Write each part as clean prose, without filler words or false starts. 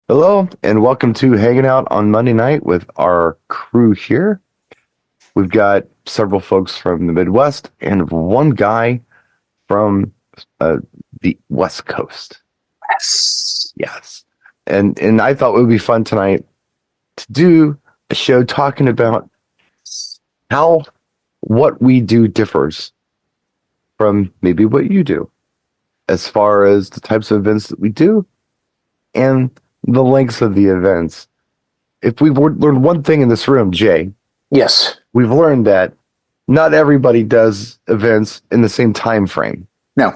Hello, and welcome to Hanging Out on Monday night with our crew here. We've got several folks from the Midwest and one guy from uh, the West Coast. Yes. Yes. And I thought it would be fun tonight to do a show talking about how what we do differs from maybe what you do, as far as the types of events that we do and the lengths of the events. If we've learned one thing in this room, Jay, Yes. we've learned that not everybody does events in the same time frame, No.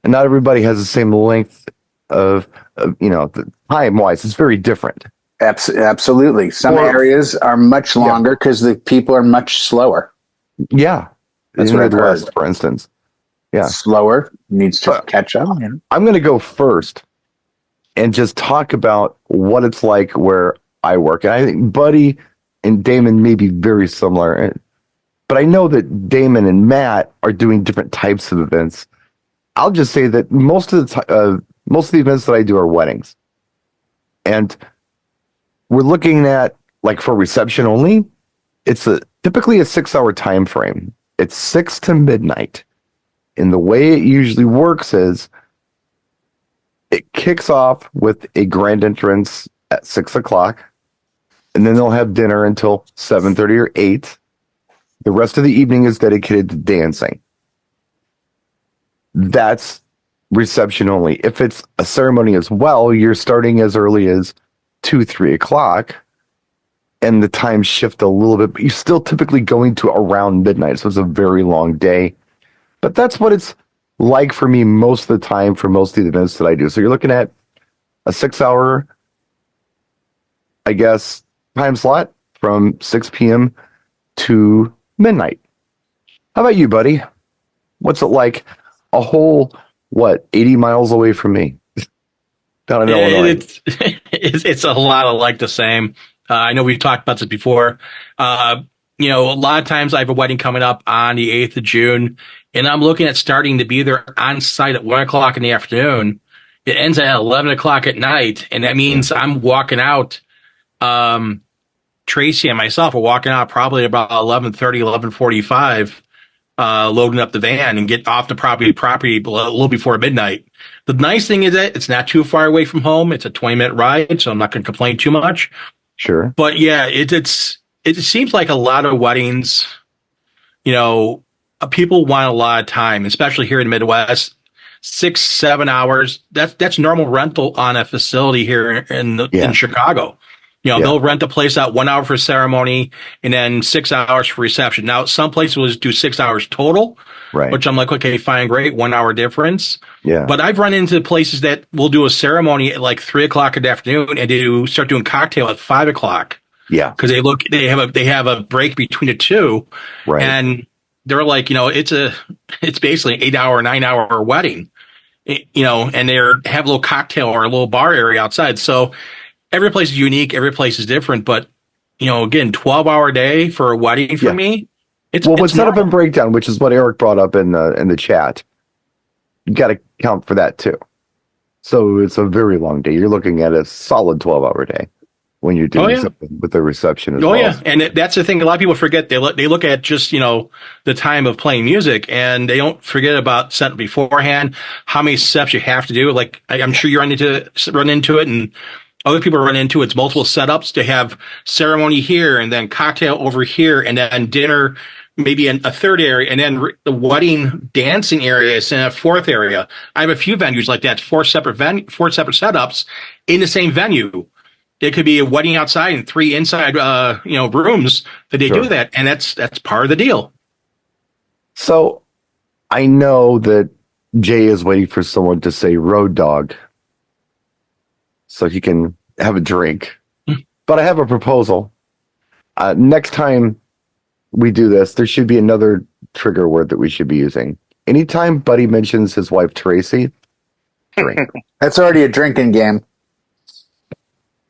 and not everybody has the same length of the time wise. It's very different. Absolutely. Some Or areas are much yeah, longer because the people are much slower. yeah, in That's the what I've heard. Midwest, for instance. Yeah, Slower needs to so catch up. I'm going to go first and just talk about what it's like where I work. And I think Buddy and Damon may be very similar, but I know that Damon and Matt are doing different types of events. I'll just say that most of the events that I do are weddings, and we're looking at, like, for reception only. It's typically a 6 hour time frame. It's 6 to midnight, and the way it usually works is it kicks off with a grand entrance at 6 o'clock, and then they'll have dinner until 7:30 or 8. The rest of the evening is dedicated to dancing. That's reception only. If it's a ceremony as well, you're starting as early as 2, 3 o'clock, and the times shift a little bit, but you're still typically going to around midnight. So it's a very long day. But that's what it's like for me most of the time for most of the events that I do. So you're looking at a 6 hour, I guess, time slot from 6 p.m. to midnight. How about you, buddy? What's it like a whole, 80 miles away from me down in Illinois? It's a lot of like the same. I know we've talked about this before. A lot of times I have a wedding coming up on the 8th of June, and I'm looking at starting to be there on site at 1 o'clock in the afternoon. It ends at 11 o'clock at night, and that Yeah. means I'm walking out. Tracy and myself are walking out probably about 11:30, 11:45, loading up the van and get off the property a little before midnight. The nice thing is that it's not too far away from home. It's a 20-minute ride, so I'm not going to complain too much. Sure. But yeah, it seems like a lot of weddings, you know, people want a lot of time, especially here in the Midwest. 6, 7 hours. That's normal rental on a facility here in Yeah. Chicago. Yeah. They'll rent a place out 1 hour for ceremony and then 6 hours for reception. Now, some places will just do 6 hours total, Right. which I'm like, okay, fine, great, 1 hour difference. Yeah. But I've run into places that will do a ceremony at like 3 o'clock in the afternoon and start doing cocktail at 5 o'clock Yeah. because they have a break between the two, Right. and they're like, it's basically an 8 hour, 9 hour wedding, and they have a little cocktail or a little bar area outside. So every place is unique, every place is different, but again, 12-hour day for a wedding for Yeah. me, Well, with it's setup normal. and breakdown, which is what Eric brought up in the chat, you got to count for that too. So it's a very long day. You're looking at a solid 12-hour day when you're Oh doing yeah. something with the reception as Oh well. yeah, and that's the thing. A lot of people forget. They look at just the time of playing music, and they don't forget about setting beforehand. How many steps you have to do. Like I'm sure you run into it, and other people run into it. It's multiple setups to have ceremony here, and then cocktail over here, and then dinner maybe in a third area, and then the wedding dancing area is in a fourth area. I have a few venues like that, four separate setups in the same venue. It could be a wedding outside and three inside, rooms that they do Sure. that, and that's part of the deal. So I know that Jay is waiting for someone to say road dog so he can have a drink. But I have a proposal. Next time we do this, there should be another trigger word that we should be using. Anytime Buddy mentions his wife Tracy, drink. That's already a drinking game.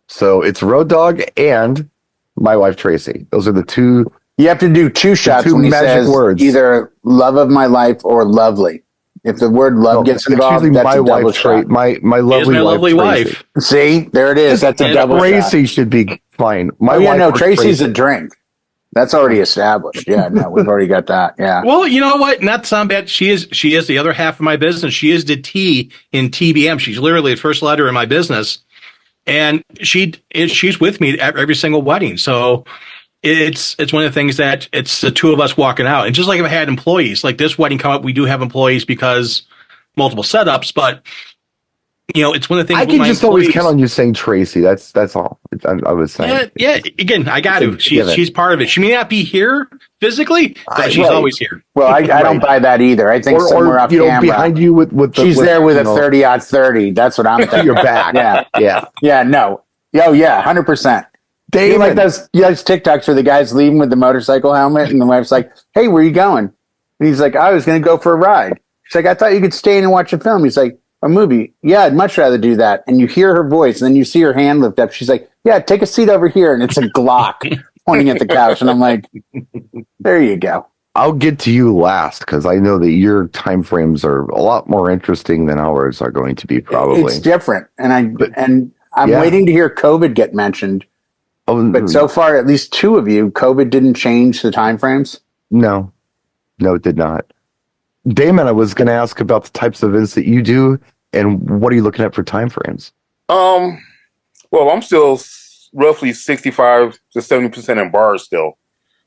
So it's Road Dog and my wife Tracy. Those are the two You have to do two shots two when he magic says words. either love of my life or lovely. If the word love gets It's usually involved, that's my a double wife, shot. my He is lovely my wife, lovely Tracy. wife. See, there it is. That's a And double shot. Tracy should be fine. My Oh yeah, wife no, or Tracy's Tracy. a drink. That's already established. Yeah, no, we've already got that. Yeah. Well, you know what? Not sound bad. She is the other half of my business. She is the T in TBM. She's literally the first letter in my business, and she's with me at every single wedding. So it's one of the things that it's the two of us walking out. And just like if I had employees, like this wedding come up, we do have employees because multiple setups, but it's one of the things I with can my just always count employees. on you saying Tracy. That's all. I was saying. Yeah. Again, I got to. It's a given. She's part of it. She may not be here physically, but she's Right. always here. Well, I don't Right. buy that either. I think somewhere off camera, behind you with she's there with a 30-30. That's what I'm thinking. your back. Yeah. Yeah. No. Oh yeah. 100%. You like those TikToks where the guy's leaving with the motorcycle helmet and the wife's like, "Hey, where you going?" And he's like, "I was going to go for a ride." She's like, "I thought you could stay in and watch a film." He's like, "A movie." "Yeah, I'd much rather do that." And you hear her voice and then you see her hand lift up. She's like, "Yeah, take a seat over here." And it's a Glock pointing at the couch. And I'm like, there you go. I'll get to you last because I know that your time frames are a lot more interesting than ours are going to be. Probably It's different. And I'm yeah. waiting to hear COVID get mentioned. But so far, at least two of you, COVID didn't change the time frames? No, it did not. Damon, I was going to ask about the types of events that you do and what are you looking at for time frames? Well, I'm still roughly 65 to 70% in bars still.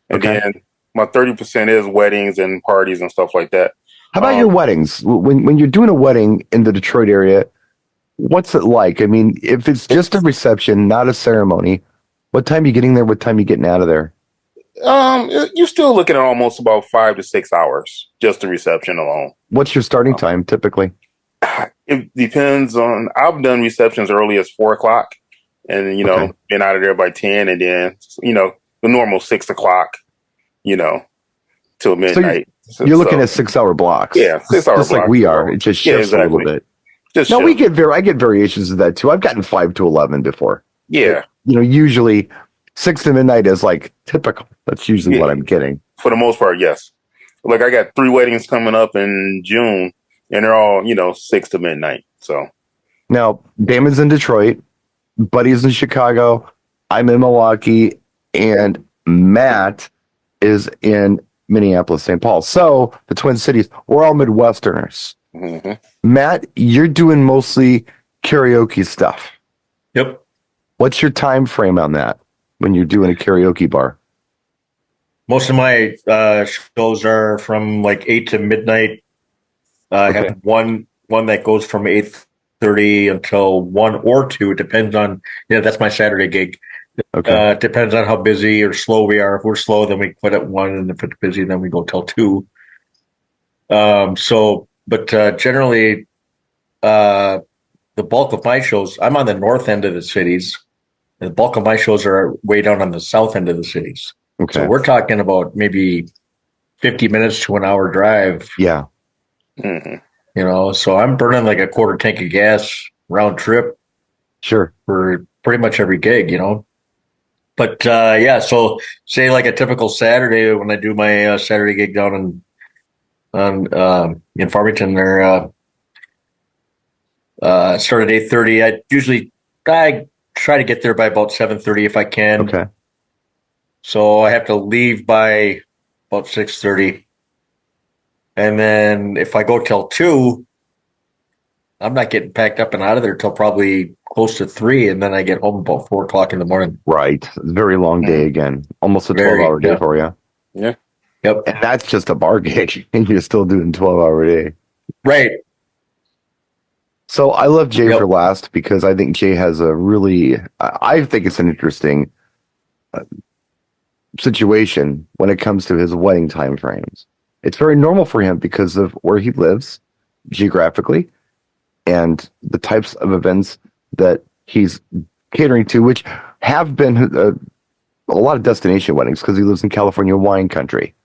And then my 30% is weddings and parties and stuff like that. How about your weddings? When you're doing a wedding in the Detroit area, what's it like? I mean, if it's just a reception, not a ceremony, what time are you getting there? What time are you getting out of there? You're still looking at almost about 5 to 6 hours, just the reception alone. What's your starting time typically? It depends on, I've done receptions early as 4 o'clock and, been out of there by 10 and then, the normal 6 o'clock, till midnight. So you're looking at 6 hour blocks. Yeah, 6 hour blocks. Just like we are. It just shifts a little bit. I get variations of that too. I've gotten 5 to 11 before. Yeah. Usually 6 to midnight is like typical. That's usually what I'm getting. For the most part, yes. Like I got 3 weddings coming up in June and they're all, 6 to midnight. So now Damon's in Detroit, Buddy's in Chicago, I'm in Milwaukee, and Matt is in Minneapolis, St. Paul. So the Twin Cities, we're all Midwesterners. Mm-hmm. Matt, you're doing mostly karaoke stuff. Yep. What's your time frame on that when you're doing a karaoke bar? Most of my shows are from like 8 to midnight. I have one that goes from 8:30 until 1 or 2. It depends on, that's my Saturday gig. Okay. Depends on how busy or slow we are. If we're slow, then we quit at 1, and if it's busy, then we go till 2. But generally, the bulk of my shows, I'm on the north end of the cities. The bulk of my shows are way down on the south end of the cities. Okay. So we're talking about maybe 50 minutes to an hour drive. Yeah. Mm-hmm. So I'm burning like a quarter tank of gas round trip. Sure. For pretty much every gig, But so say like a typical Saturday when I do my Saturday gig down in Farmington, there start at 8:30. I try to get there by about 7:30 if I can. Okay. So I have to leave by about 6:30. And then if I go till 2, I'm not getting packed up and out of there till probably close to 3, and then I get home about 4 o'clock in the morning. Right. It's a very long day again. Almost a 12-hour day for you. Yeah. Yep. And that's just a bar gig, and you're still doing 12-hour day. Right. So I love Jay for last because I think Jay has a really, I think it's an interesting situation when it comes to his wedding time frames. It's very normal for him because of where he lives geographically and the types of events that he's catering to, which have been a lot of destination weddings because he lives in California wine country.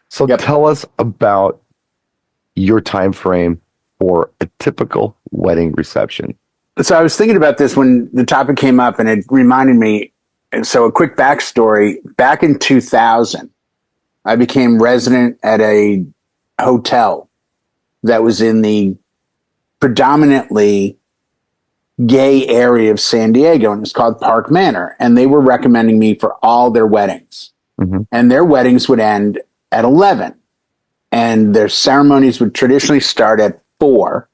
So tell us about your time frame for a typical wedding reception. So I was thinking about this when the topic came up, and it reminded me. And so a quick backstory. Back in 2000, I became resident at a hotel that was in the predominantly gay area of San Diego, and it's called Park Manor. And they were recommending me for all their weddings. Mm-hmm. And their weddings would end at 11. And their ceremonies would traditionally start at 4.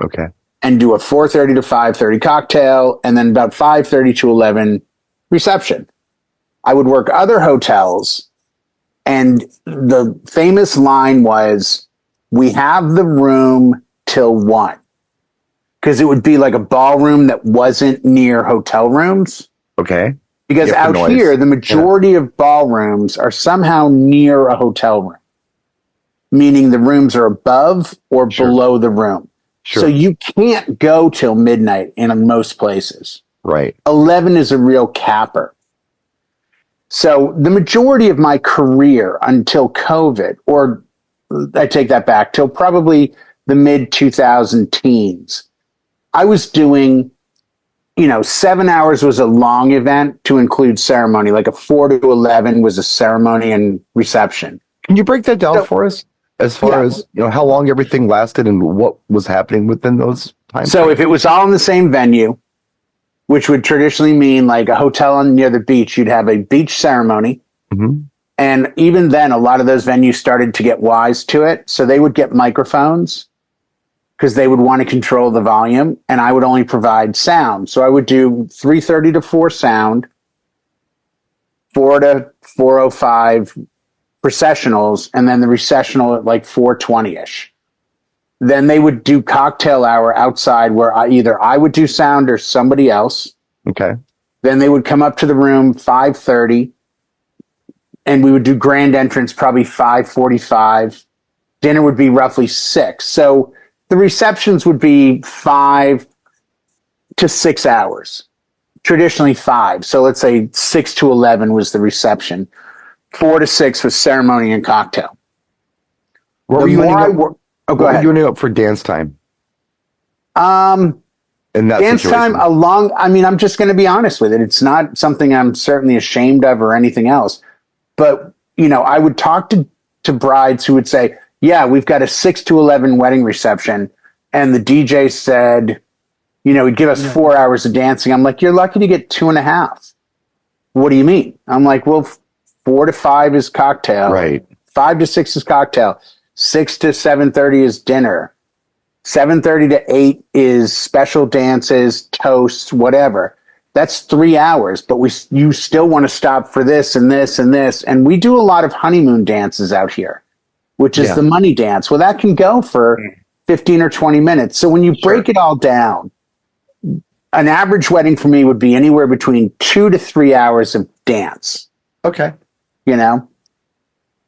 Okay. And do a 4:30 to 5:30 cocktail, and then about 5:30 to 11 reception. I would work other hotels, and the famous line was, "We have the room till 1." Because it would be like a ballroom that wasn't near hotel rooms. Okay. Because out here, the majority of ballrooms are somehow near a hotel room, meaning the rooms are above or below the room. Sure. So you can't go till midnight in most places. Right. 11 is a real capper. So the majority of my career until COVID, or I take that back, till probably the mid 2000 teens, I was doing, 7 hours was a long event to include ceremony. Like a 4 to 11 was a ceremony and reception. Can you break that down for us? As far as, how long everything lasted and what was happening within those times? So if it was all in the same venue, which would traditionally mean like a hotel near the beach, you'd have a beach ceremony. Mm-hmm. And even then, a lot of those venues started to get wise to it. So they would get microphones because they would want to control the volume, and I would only provide sound. So I would do 3:30 to 4 sound, 4 to 4:05 processionals, and then the recessional at like 4:20ish. Then they would do cocktail hour outside where either I would do sound or somebody else. Okay. Then they would come up to the room 5:30, and we would do grand entrance probably 5:45. Dinner would be roughly 6. So the receptions would be 5 to 6 hours, traditionally 5. So let's say 6 to 11 was the reception. 4 to 6 was ceremony and cocktail. What were you ending up for dance time? In that dance situation? time I'm just going to be honest with it. It's not something I'm certainly ashamed of or anything else. But, I would talk to brides who would say, yeah, we've got a 6 to 11 wedding reception. And the DJ said, he'd give us 4 hours of dancing. I'm like, you're lucky to get 2.5. What do you mean? I'm like, well, 4 to 5 is cocktail. Right. 5 to 6 is cocktail. 6 to 7:30 is dinner. 7:30 to 8 is special dances, toasts, whatever. That's 3 hours, but you still want to stop for this and this and this. And we do a lot of honeymoon dances out here, which is the money dance. Well, that can go for 15 or 20 minutes. So when you break it all down, an average wedding for me would be anywhere between 2 to 3 hours of dance. Okay.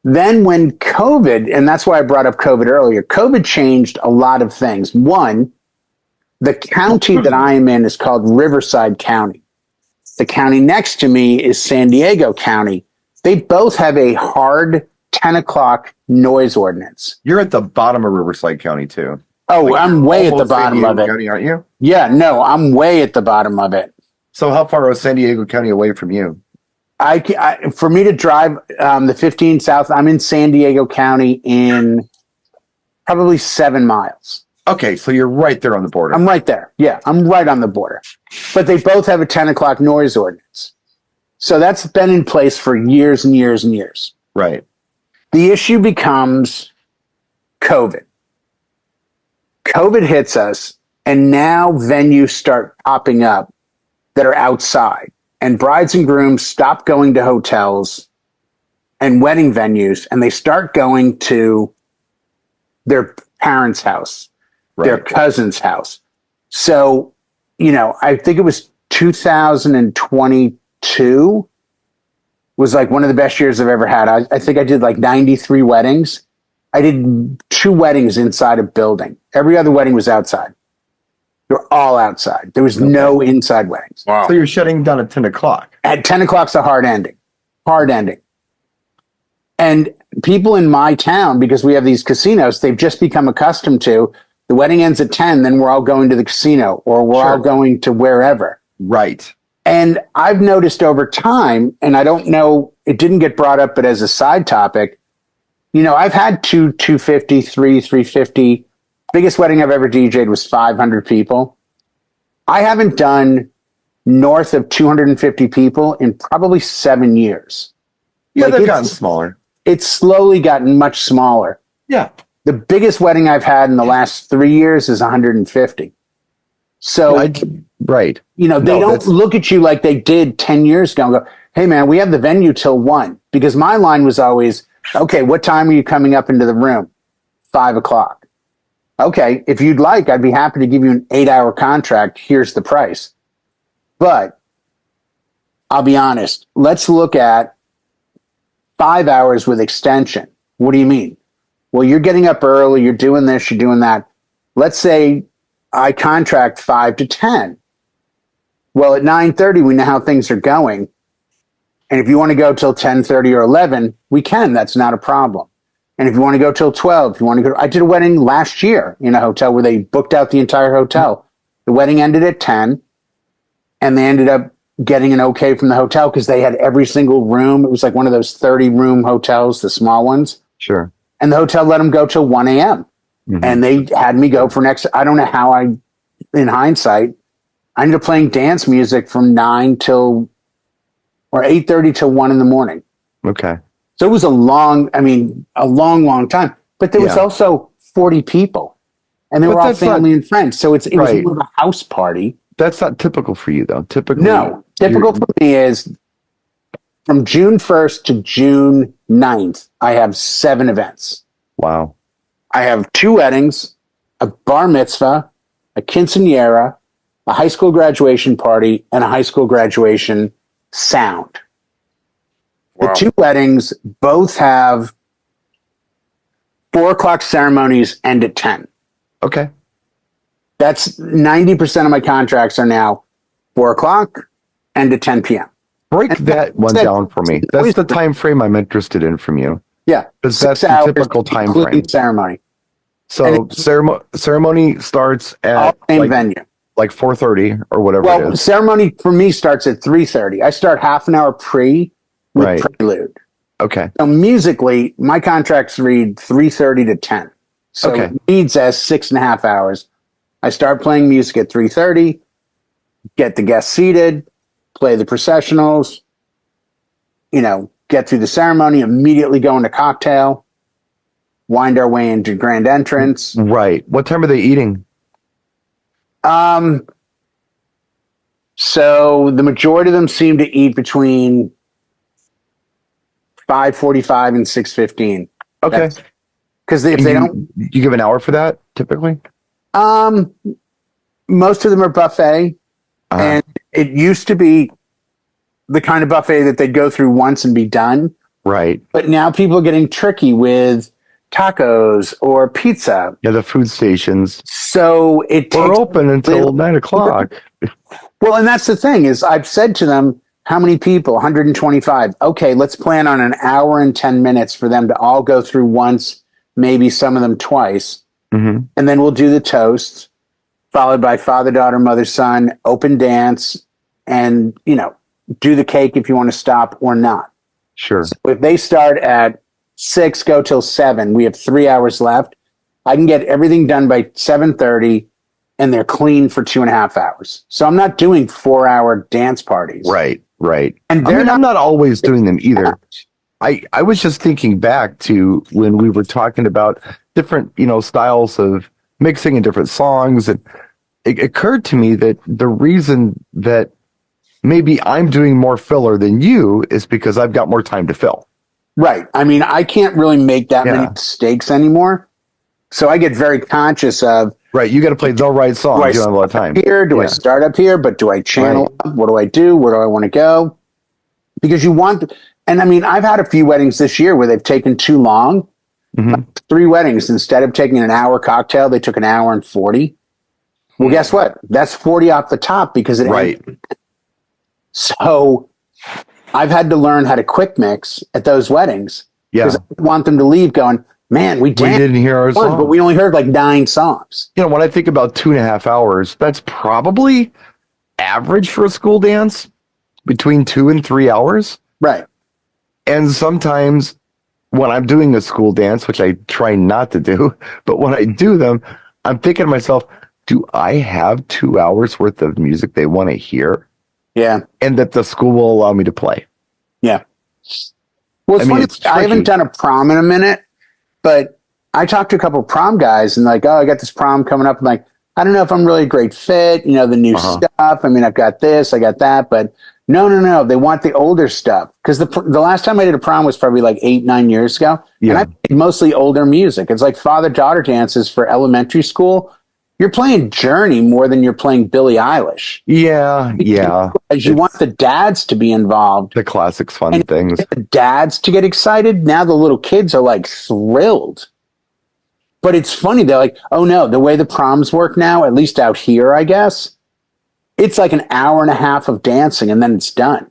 Then when COVID, and that's why I brought up COVID earlier, COVID changed a lot of things. One, the county that I am in is called Riverside County. The county next to me is San Diego County. They both have a hard 10 o'clock noise ordinance. You're at the bottom of Riverside County, too. Oh, I'm way at the bottom of it. County, aren't you? Yeah, no, I'm way at the bottom of it. So how far is San Diego County away from you? For me to drive the 15 south, I'm in San Diego County in probably 7 miles. Okay, so you're right there on the border. I'm right there. Yeah, I'm right on the border. But they both have a 10 o'clock noise ordinance. So that's been in place for years and years and years. Right. The issue becomes COVID. COVID hits us, and now venues start popping up that are outside. And brides and grooms stop going to hotels and wedding venues, and they start going to their parents' house, their cousin's house. So, I think it was 2022 was like one of the best years I've ever had. I think I did like 93 weddings. I did 2 weddings inside a building. Every other wedding was outside. They were all outside. There was no inside weddings. Wow. So you're shutting down at 10 o'clock. At 10 o'clock's a hard ending. Hard ending. And people in my town, because we have these casinos, they've just become accustomed to the wedding ends at 10, then we're all going to the casino or we're all going to wherever. Right. And I've noticed over time, and I don't know, it didn't get brought up, but as a side topic, I've had 250, 350 Biggest wedding I've ever DJ'd was 500 people. I haven't done north of 250 people in probably 7 years. Yeah, Like, they've gotten smaller. It's slowly gotten much smaller. Yeah. The biggest wedding I've had in the last 3 years is 150. So, right. they don't look at you like they did 10 years ago and go, hey, man, we have the venue till 1. Because my line was always, okay, what time are you coming up into the room? 5 o'clock. Okay, if you'd like, I'd be happy to give you an 8-hour contract. Here's the price. But I'll be honest, let's look at 5 hours with extension. What do you mean? Well, you're getting up early, you're doing this, you're doing that. Let's say I contract 5 to 10. Well, at 9:30, we know how things are going. And if you want to go till 10:30 or 11, we can. That's not a problem. And if you want to go till 12, if you want to go, I did a wedding last year in a hotel where they booked out the entire hotel. The wedding ended at 10, and they ended up getting an okay from the hotel because they had every single room. It was like one of those 30-room hotels, the small ones. Sure. And the hotel let them go till 1 a.m. Mm-hmm. And they had me go for I don't know how in hindsight, I ended up playing dance music from 9 till, or 8:30 till 1 in the morning. Okay. So it was a long time. But there was also 40 people. And they were all family and friends. So it was more of a house party. That's not typical for you, though. Typically, no. Typical for me is from June 1st to June 9th, I have 7 events. Wow. I have 2 weddings, a bar mitzvah, a quinceañera, a high school graduation party, and a high school graduation sound. Wow. The 2 weddings both have 4 o'clock ceremonies end at 10. Okay. That's 90% of my contracts are now 4 o'clock end at 10 p.m. Break that one down for me. That's the time frame I'm interested in from you. Yeah. Because that's the typical time frame. Ceremony. So ceremony starts at same venue. Like 4:30 or whatever it is. Ceremony for me starts at 3:30. I start half an hour pre with prelude. Okay. So musically, my contracts read 3:30 to 10. So it reads as 6.5 hours. I start playing music at 3:30, get the guests seated, play the processionals, get through the ceremony, immediately go into cocktail, wind our way into grand entrance. Right. What time are they eating? So the majority of them seem to eat between 5:45 and 6:15. Okay. Because if they don't, you give an hour for that typically. Most of them are buffet, and it used to be the kind of buffet that they'd go through once and be done. Right. But now people are getting tricky with tacos or pizza. Yeah, the food stations. So we're open until 9 o'clock. Well, and that's the thing is I've said to them, how many people? 125. Okay, let's plan on an hour and 10 minutes for them to all go through once, maybe some of them twice. Mm-hmm. And then we'll do the toast, followed by father, daughter, mother, son, open dance, and, do the cake if you want to stop or not. Sure. So if they start at 6, go till 7, we have 3 hours left. I can get everything done by 7:30, and they're clean for 2.5 hours. So I'm not doing 4-hour dance parties. Right. And I'm not always doing them either. I was just thinking back to when we were talking about different, styles of mixing and different songs. And it occurred to me that the reason that maybe I'm doing more filler than you is because I've got more time to fill. Right. I mean, I can't really make that many mistakes anymore. So I get very conscious of. Right. You got to play the right song. You don't have a lot of time. Do I start up here? But do I channel up? What do I do? Where do I want to go? Because you want. And I mean, I've had a few weddings this year where they've taken too long. Mm-hmm. 3 weddings. Instead of taking an hour cocktail, they took an hour and 40. Well, guess what? That's 40 off the top because it. Right. So I've had to learn how to quick mix at those weddings. Yeah. Because I want them to leave going, man, we didn't hear our song. But we only heard like 9 songs. When I think about 2.5 hours, that's probably average for a school dance, between 2 and 3 hours. Right. And sometimes when I'm doing a school dance, which I try not to do, but when I do them, I'm thinking to myself, do I have 2 hours worth of music they want to hear? Yeah. And that the school will allow me to play. Yeah. Well, it's funny. It's I haven't tricky. done a prom in a minute, but I talked to a couple of prom guys and like, oh, I got this prom coming up. I'm like, I don't know if I'm really a great fit. You know, the new stuff. I mean, I've got this, I got that, but no. They want the older stuff because the last time I did a prom was probably like 8-9 years ago, and I played mostly older music. It's like father-daughter dances for elementary school. You're playing Journey more than you're playing Billie Eilish. Yeah. As you want the dads to be involved. The classics, fun And things. get the dads to get excited. Now the little kids are like thrilled. But it's funny. They're like, oh no, the way the proms work now, at least out here, I guess, it's like an hour and a half of dancing and then it's done.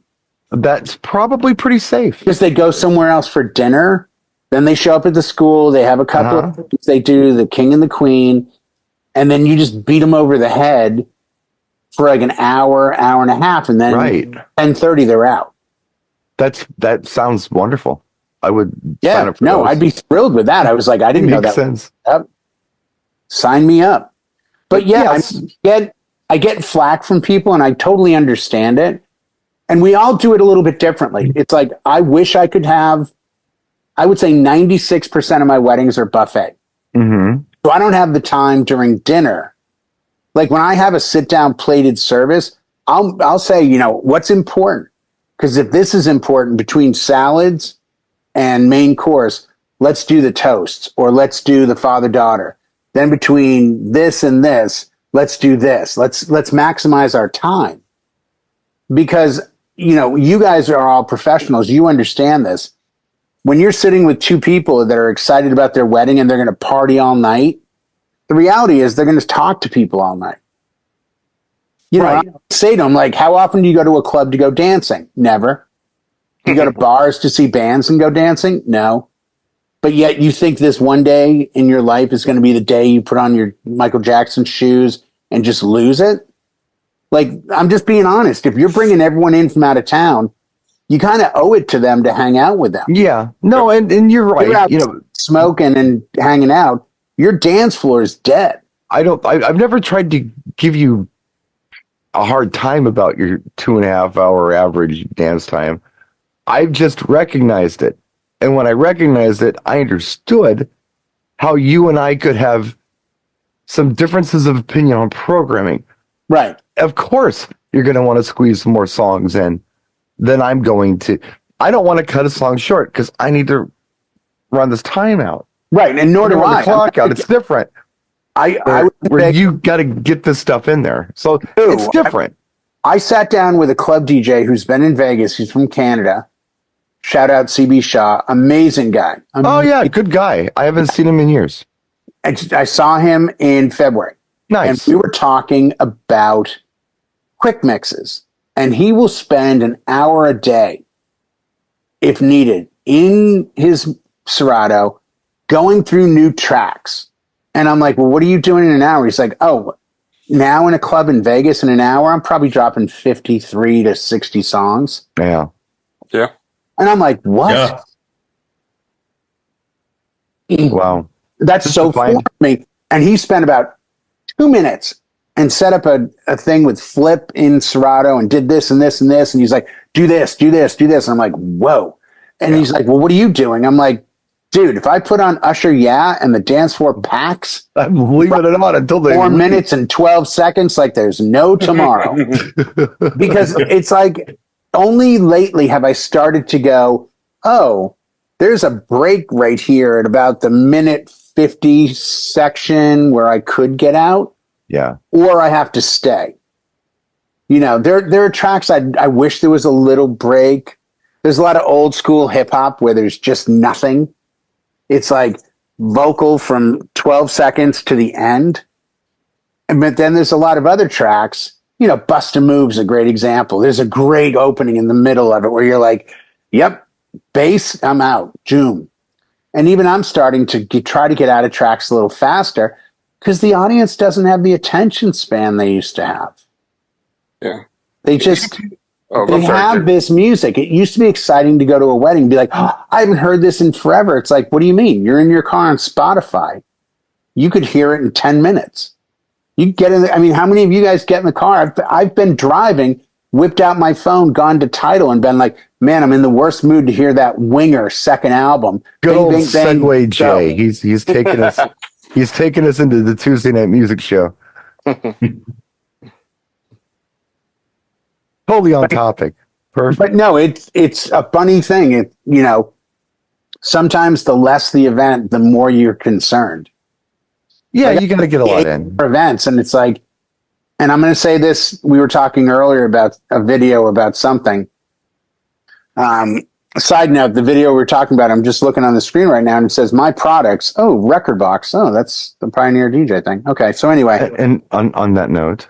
That's probably pretty safe. Because they go somewhere else for dinner. Then they show up at the school. They have a couple of things they do, the king and the queen. And then you just beat them over the head for like an hour and a half. And then 10:30, they're out. That sounds wonderful. I would sign up for those. I'd be thrilled with that. I was like, I didn't know that. Makes sense. Sign me up. But I get flack from people and I totally understand it. And we all do it a little bit differently. It's like, I wish I could have, I would say 96% of my weddings are buffet. Mm-hmm. So I don't have the time during dinner. Like when I have a sit down plated service, I'll say, you know, what's important? Because if this is important between salads and main course, let's do the toasts or let's do the father-daughter. Then between this and this, let's do this. Let's maximize our time. Because, you know, you guys are all professionals. You understand this. When you're sitting with two people that are excited about their wedding and they're going to party all night, the reality is they're going to talk to people all night. You know, I say to them, like, how often do you go to a club to go dancing? Never. Do you go to bars to see bands and go dancing? No. But yet you think this one day in your life is going to be the day you put on your Michael Jackson shoes and just lose it? Like, I'm just being honest. If you're bringing everyone in from out of town, you kind of owe it to them to hang out with them. Yeah. No, and you're right. You're out, you know, smoking and hanging out. Your dance floor is dead. I've never tried to give you a hard time about your 2.5 hour average dance time. I've just recognized it. And when I recognized it, I understood how you and I could have some differences of opinion on programming. Right. Of course, you're going to want to squeeze some more songs in than I'm going to. I don't want to cut a song short because I need to run this time out. Right. And nor do I. The clock out. It's different. Where you got to get this stuff in there. So it's different. I sat down with a club DJ who's been in Vegas. He's from Canada. Shout out CB Shaw. Amazing guy. Oh, yeah. Good guy. I haven't seen him in years. I saw him in February. Nice. And we were talking about quick mixes. And he will spend an hour a day, if needed, in his Serato going through new tracks. And I'm like, well, what are you doing in an hour? He's like, oh, now in a club in Vegas in an hour, I'm probably dropping 53 to 60 songs. Yeah. Yeah. And I'm like, what? Yeah. Wow. That's so fun for me. And he spent about 2 minutes and set up a thing with Flip in Serato and did this and this and this. And he's like, do this, do this, do this. And I'm like, whoa. And he's like, well, what are you doing? I'm like, dude, if I put on Usher Yeah and the dance floor packs, I'm leaving it on until they 4 minutes and 12 seconds like there's no tomorrow. Because it's like only lately have I started to go, oh, there's a break right here at about the minute 50 section where I could get out. Yeah. Or I have to stay. You know, there are tracks I wish there was a little break. There's a lot of old school hip hop where there's just nothing. It's like vocal from 12 seconds to the end. But then there's a lot of other tracks. You know, Bust a Move's a great example. There's a great opening in the middle of it where you're like, yep, bass, I'm out, Joom. And even I'm starting to try to get out of tracks a little faster because the audience doesn't have the attention span they used to have. Yeah. They just... they have this music. It used to be exciting to go to a wedding and be like, oh, I haven't heard this in forever. It's like, what do you mean? You're in your car on Spotify. you could hear it in 10 minutes. You get in. I mean, how many of you guys get in the car? I've been driving, whipped out my phone, gone to Tidal, and been like, "Man, I'm in the worst mood to hear that Winger second album." Good Bing, old bing, bang, segue, go. Jay. He's taking us. He's taking us into the Tuesday night music show. Totally on topic. Perfect. But no, it's a funny thing. Sometimes the less the event, the more you're concerned. Yeah, you got to get a lot in. Events, and it's like, and I'm going to say this. We were talking earlier about a video about something. Side note, the video we're talking about, I'm just looking on the screen right now, and it says my products. Oh, record box. Oh, that's the Pioneer DJ thing. Okay, so anyway, And on that note,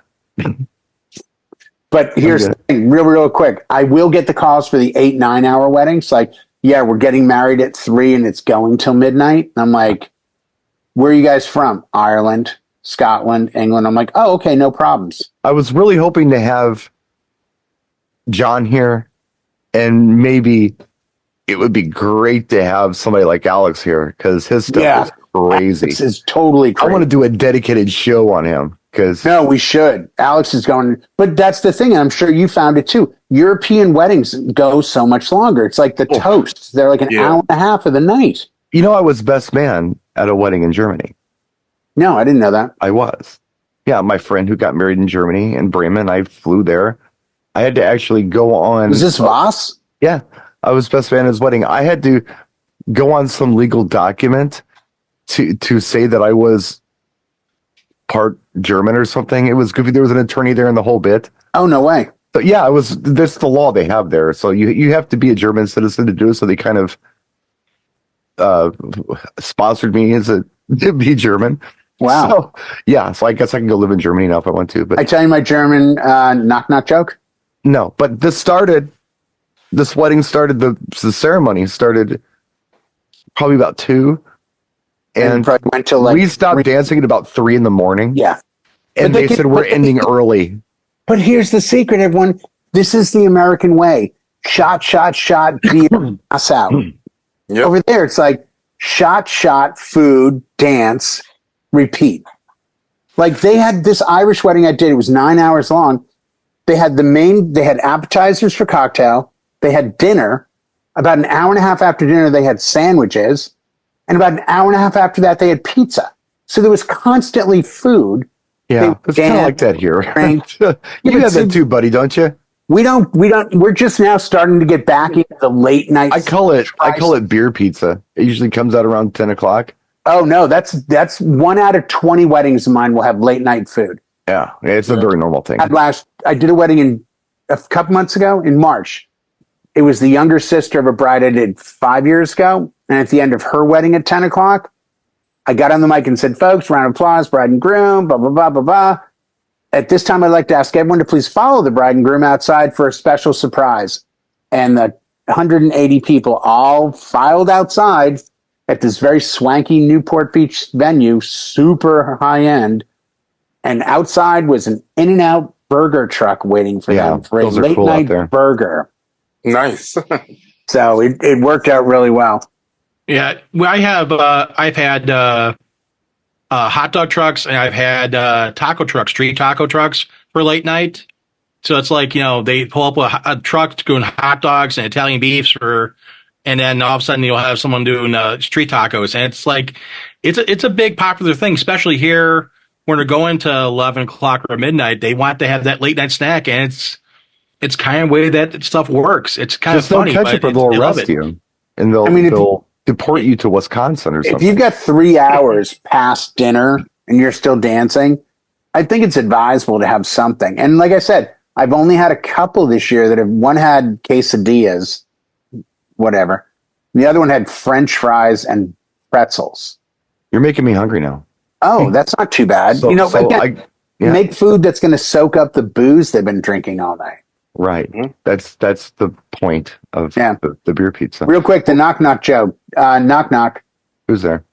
but here's the thing, real quick. I will get the calls for the 8-9 hour weddings. Like, yeah, we're getting married at 3 and it's going till midnight. I'm like, where are you guys from? Ireland, Scotland, England. I'm like, oh, okay, no problems. I was really hoping to have John here, and maybe it would be great to have somebody like Alex here because his stuff is crazy. This is totally crazy. I want to do a dedicated show on him because no, we should. Alex is going, but that's the thing, and I'm sure you found it too. European weddings go so much longer. It's like the toasts; they're like an hour and a half of the night. You know, I was best man at a wedding in Germany. No, I didn't know that. I was. Yeah, my friend who got married in Germany, in Bremen, I flew there. I had to actually go on. Was this Voss? Yeah, I was best man at his wedding. I had to go on some legal document to say that I was part German or something. It was goofy. There was an attorney there in the whole bit. Oh, no way. But yeah, it was. That's the law they have there. So you have to be a German citizen to do it. So they kind of sponsored me to be German. Wow. So, yeah. So I guess I can go live in Germany now if I want to. But I tell you my German knock joke. No, but this wedding started, the ceremony started probably about 2. And went till like we stopped dancing at about 3 a.m. Yeah. And they said we're ending early. But here's the secret, everyone. This is the American way. Shot, beer, pass out. Yep. Over there, it's like shot, food, dance, repeat. Like they had this Irish wedding I did. It was 9 hours long. They had they had appetizers for cocktail. They had dinner. About an hour and a half after dinner, they had sandwiches. And about an hour and a half after that, they had pizza. So there was constantly food. Yeah, it's kind of like that here. You have that too, buddy, don't you? We don't, we're just now starting to get back into the late night. I call it beer pizza. It usually comes out around 10 o'clock. Oh no, that's 1 out of 20 weddings of mine will have late night food. Yeah, it's a very normal thing. I did a wedding a couple months ago in March. It was the younger sister of a bride I did 5 years ago. And at the end of her wedding at 10 o'clock, I got on the mic and said, folks, round of applause, bride and groom, blah, blah, blah, blah, blah. At this time, I'd like to ask everyone to please follow the bride and groom outside for a special surprise. And the 180 people all filed outside at this very swanky Newport Beach venue, super high end. And outside was an In-N-Out burger truck waiting for them for a late night burger. Nice. So it worked out really well. Yeah, I've had hot dog trucks, and I've had taco trucks, street taco trucks for late night. So it's like, they pull up with a truck doing hot dogs and Italian beefs and then all of a sudden you'll have someone doing street tacos. And it's like, it's a big popular thing, especially here when they're going to 11 o'clock or midnight. They want to have that late night snack, and it's kind of the way that stuff works. It's kind of funny. Just don't catch it, but they'll arrest you. And they'll deport you to Wisconsin or something. If you've got 3 hours past dinner and you're still dancing, I think it's advisable to have something. And like I said, I've only had a couple this year that one had quesadillas, whatever. The other one had French fries and pretzels. You're making me hungry now. Oh, that's not too bad. Make food that's going to soak up the booze they've been drinking all night. Right. Mm-hmm. That's the point of the beer pizza. Real quick, the knock joke. Knock. Who's there?